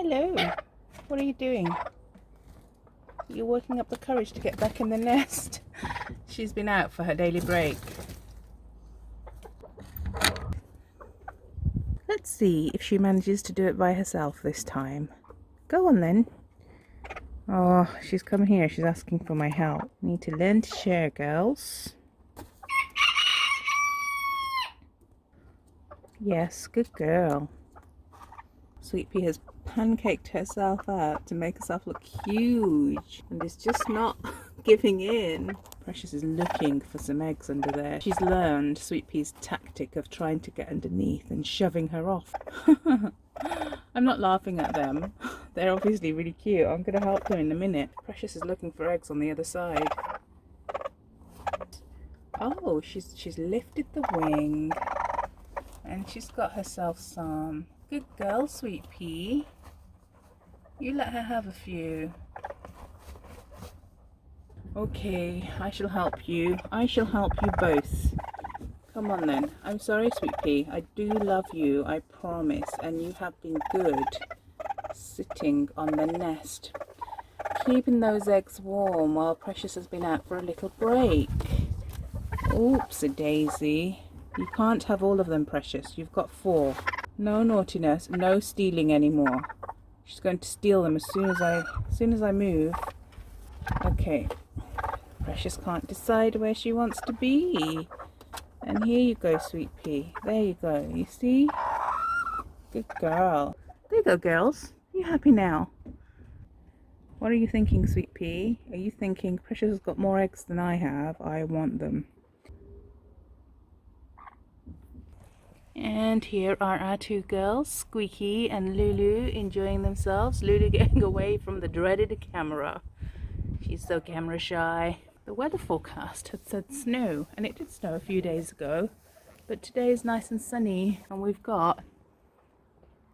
Hello. What are you doing? You're working up the courage to get back in the nest. She's been out for her daily break. Let's see if she manages to do it by herself this time. Go on then. Oh, she's come here. She's asking for my help. Need to learn to share, girls. Yes, good girl. Sweet Pea has pancaked herself out to make herself look huge and is just not giving in. Precious is looking for some eggs under there. She's learned Sweet Pea's tactic of trying to get underneath and shoving her off. I'm not laughing at them. They're obviously really cute. I'm going to help them in a minute. Precious is looking for eggs on the other side. Oh, she's lifted the wing and she's got herself some. Good girl, Sweet Pea. You let her have a few. Okay, I shall help you. I shall help you both. Come on then. I'm sorry, Sweet Pea. I do love you, I promise. And you have been good sitting on the nest, keeping those eggs warm while Precious has been out for a little break. Oops-a-daisy. You can't have all of them, Precious. You've got 4. No naughtiness, no stealing anymore. She's going to steal them as soon as I move. Okay. Precious can't decide where she wants to be. And here you go, Sweet Pea. There you go. You see? Good girl. There you go, girls. Are you happy now? What are you thinking, Sweet Pea? Are you thinking Precious has got more eggs than I have? I want them. And here are our 2 girls, Squeaky and Lulu, enjoying themselves. Lulu getting away from the dreaded camera. She's so camera shy. The weather forecast had said snow, and it did snow a few days ago. But today is nice and sunny, and we've got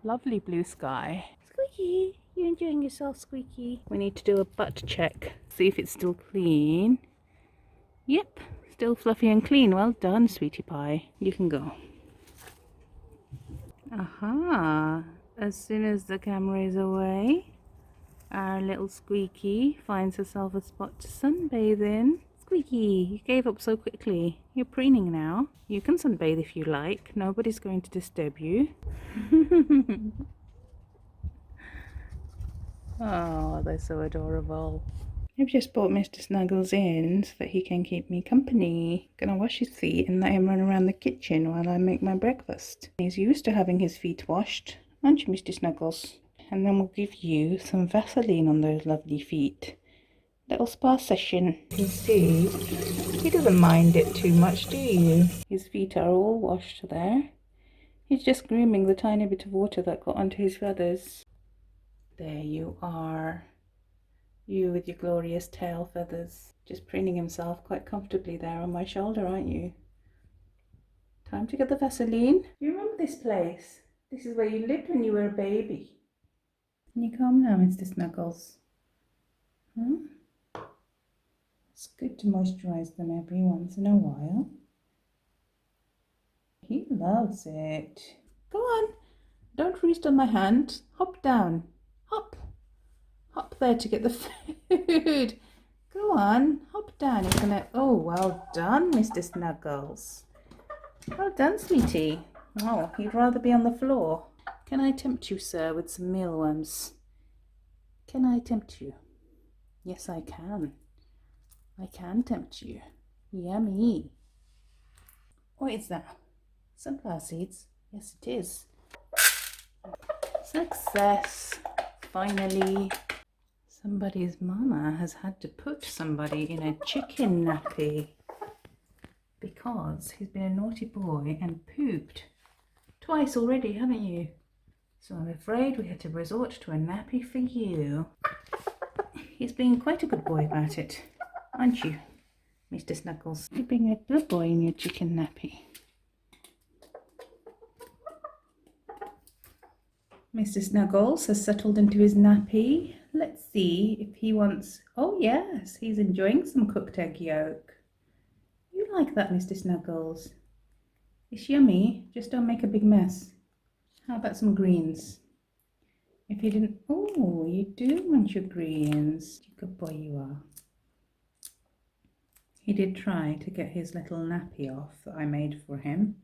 lovely blue sky. Squeaky, you enjoying yourself, Squeaky? We need to do a butt check, see if it's still clean. Yep, still fluffy and clean. Well done, Sweetie Pie. You can go. Aha! As soon as the camera is away, our little Squeaky finds herself a spot to sunbathe in. Squeaky, you gave up so quickly. You're preening now. You can sunbathe if you like. Nobody's going to disturb you. Oh, they're so adorable. I've just brought Mr Snuggles in so that he can keep me company. Gonna wash his feet and let him run around the kitchen while I make my breakfast. He's used to having his feet washed, aren't you, Mr Snuggles? And then we'll give you some Vaseline on those lovely feet. Little spa session. You see, he doesn't mind it too much, do you? His feet are all washed there. He's just grooming the tiny bit of water that got onto his feathers. There you are. You with your glorious tail feathers. Just preening himself quite comfortably there on my shoulder, aren't you? Time to get the Vaseline. You remember this place? This is where you lived when you were a baby. Can you calm now, Mr Snuggles? It's good to moisturize them every once in a while. He loves it. Go on. Don't rest on my hand. Hop down. Hop. Hop there to get the food. Go on, hop down. You're gonna. Oh, well done, Mr Snuggles. Well done, sweetie. Oh, you'd rather be on the floor. Can I tempt you, sir, with some mealworms? Can I tempt you? Yes, I can. I can tempt you. Yummy. What is that? Sunflower seeds? Yes, it is. Success. Finally. Somebody's mama has had to put somebody in a chicken nappy because he's been a naughty boy and pooped twice already, haven't you? So I'm afraid we had to resort to a nappy for you. He's being quite a good boy about it, aren't you, Mr Snuggles? You're being a good boy in your chicken nappy. Mr Snuggles has settled into his nappy. Let's see if he wants... Oh yes, he's enjoying some cooked egg yolk. You like that, Mr Snuggles? It's yummy, just don't make a big mess. How about some greens? If you didn't, oh, you do want your greens. Good boy you are. He did try to get his little nappy off that I made for him.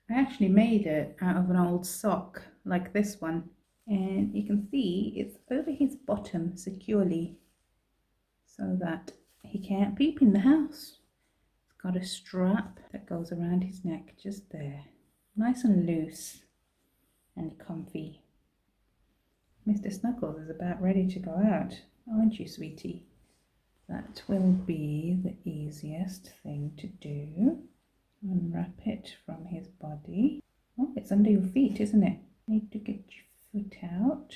I actually made it out of an old sock like this one. And you can see it's over his bottom securely so that he can't peep in the house. It's got a strap that goes around his neck just there. Nice and loose and comfy. Mr. Snuggles is about ready to go out, aren't you, sweetie? That will be the easiest thing to do. Unwrap it from his body. Oh, it's under your feet, isn't it? Need to get your foot out.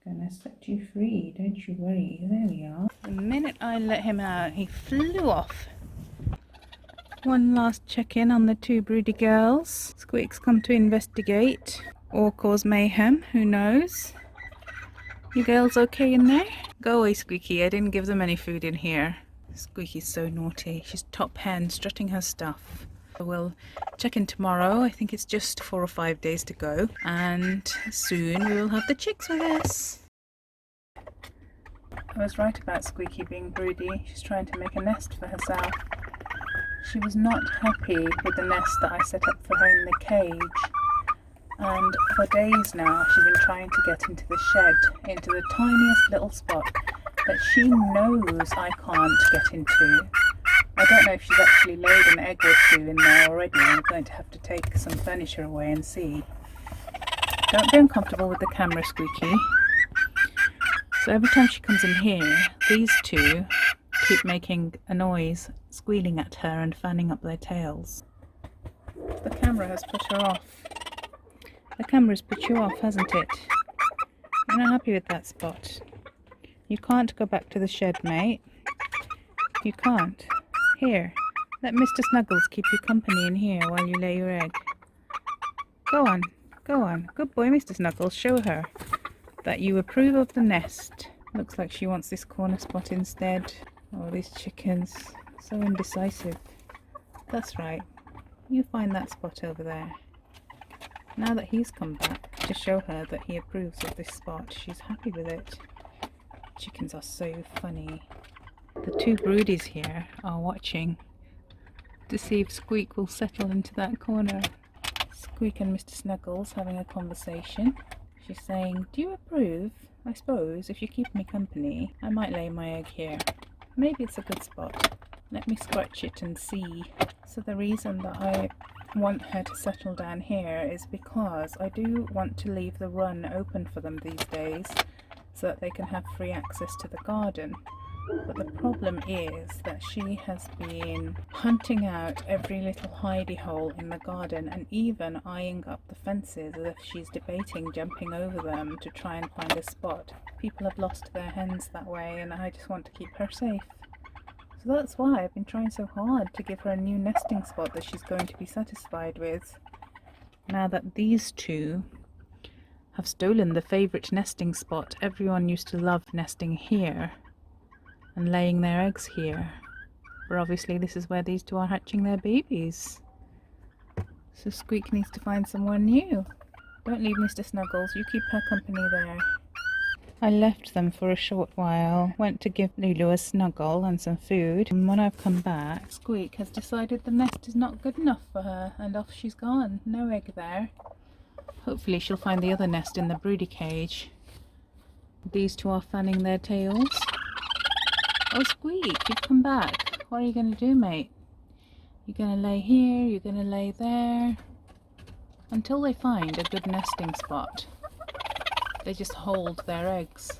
Gonna set you free, don't you worry. There we are. The minute I let him out, he flew off. One last check-in on the two broody girls. Squeak's come to investigate or cause mayhem, who knows. You girls okay in there? Go away, Squeaky, I didn't give them any food in here. Squeaky's so naughty. She's top hen, strutting her stuff. We'll check in tomorrow. I think it's just 4 or 5 days to go. And soon we will have the chicks with us. I was right about Squeaky being broody. She's trying to make a nest for herself. She was not happy with the nest that I set up for her in the cage. And for days now she's been trying to get into the shed, into the tiniest little spot that she knows I can't get into. I don't know if she's actually laid an egg or two in there already. I'm going to have to take some furniture away and see. Don't be uncomfortable with the camera, Squeaky. So every time she comes in here, these two keep making a noise, squealing at her and fanning up their tails. The camera has put her off. The camera's put you off, hasn't it? You're not happy with that spot. You can't go back to the shed, mate. You can't. Here, let Mr. Snuggles keep you company in here while you lay your egg. Go on, go on. Good boy, Mr. Snuggles. Show her that you approve of the nest. Looks like she wants this corner spot instead. Oh, these chickens. So indecisive. That's right. You find that spot over there. Now that he's come back to show her that he approves of this spot, she's happy with it. Chickens are so funny. The two broodies here are watching to see if Squeak will settle into that corner. Squeak and Mr. Snuggles having a conversation. She's saying, do you approve? I suppose if you keep me company, I might lay my egg here. Maybe it's a good spot. Let me scratch it and see. So the reason that I want her to settle down here is because I do want to leave the run open for them these days so that they can have free access to the garden. But the problem is that she has been hunting out every little hidey hole in the garden and even eyeing up the fences as if she's debating jumping over them to try and find a spot. People have lost their hens that way and I just want to keep her safe. So that's why I've been trying so hard to give her a new nesting spot that she's going to be satisfied with. Now that these two have stolen the favourite nesting spot, everyone used to love nesting here and laying their eggs here. But obviously this is where these two are hatching their babies. So Squeak needs to find somewhere new. Don't leave Mr. Snuggles, you keep her company there. I left them for a short while, went to give Lulu a snuggle and some food, and when I've come back, Squeak has decided the nest is not good enough for her, and off she's gone. No egg there. Hopefully she'll find the other nest in the broody cage. These two are fanning their tails. Oh, Squeak, you've come back. What are you going to do, mate? You're going to lay here, you're going to lay there, until they find a good nesting spot. They just hold their eggs.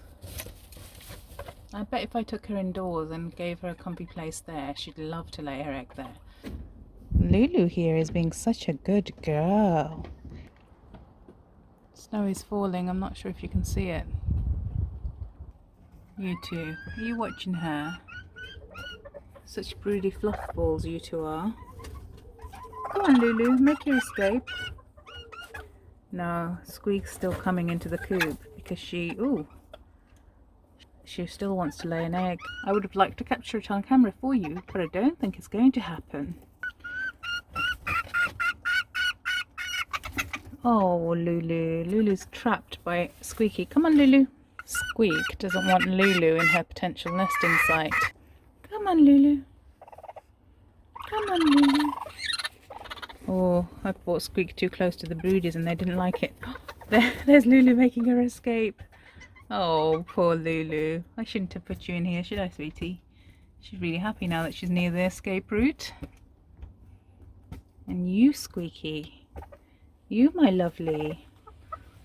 I bet if I took her indoors and gave her a comfy place there, she'd love to lay her egg there. Lulu here is being such a good girl. Snow is falling, I'm not sure if you can see it. You two, are you watching her? Such broody fluff balls you two are. Come on Lulu, make your escape. No, Squeak's still coming into the coop because she still wants to lay an egg. I would have liked to capture it on camera for you, but I don't think it's going to happen. Oh, Lulu. Lulu's trapped by Squeaky. Come on, Lulu. Squeak doesn't want Lulu in her potential nesting site. Come on, Lulu. Come on, Lulu. Oh, I brought Squeak too close to the broodies and they didn't like it. There's Lulu making her escape. Oh, poor Lulu. I shouldn't have put you in here, should I, sweetie? She's really happy now that she's near the escape route. And you, Squeaky. You, my lovely.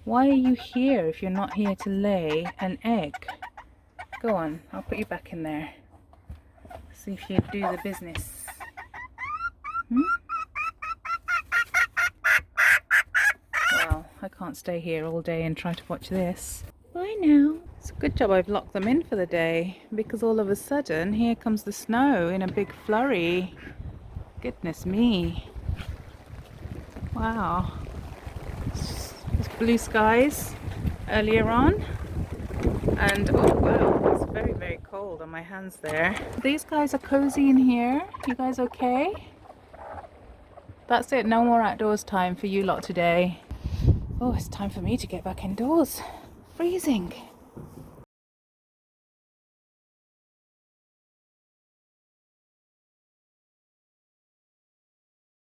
Why are you here if you're not here to lay an egg? Go on, I'll put you back in there. See if you do the business. Well, I can't stay here all day and try to watch this. Bye now. It's a good job I've locked them in for the day, because all of a sudden here comes the snow in a big flurry. Goodness me. Wow. It's blue skies earlier on. And oh wow, it's very, very cold on my hands there. These guys are cozy in here. You guys okay? That's it, no more outdoors time for you lot today. Oh, it's time for me to get back indoors. Freezing.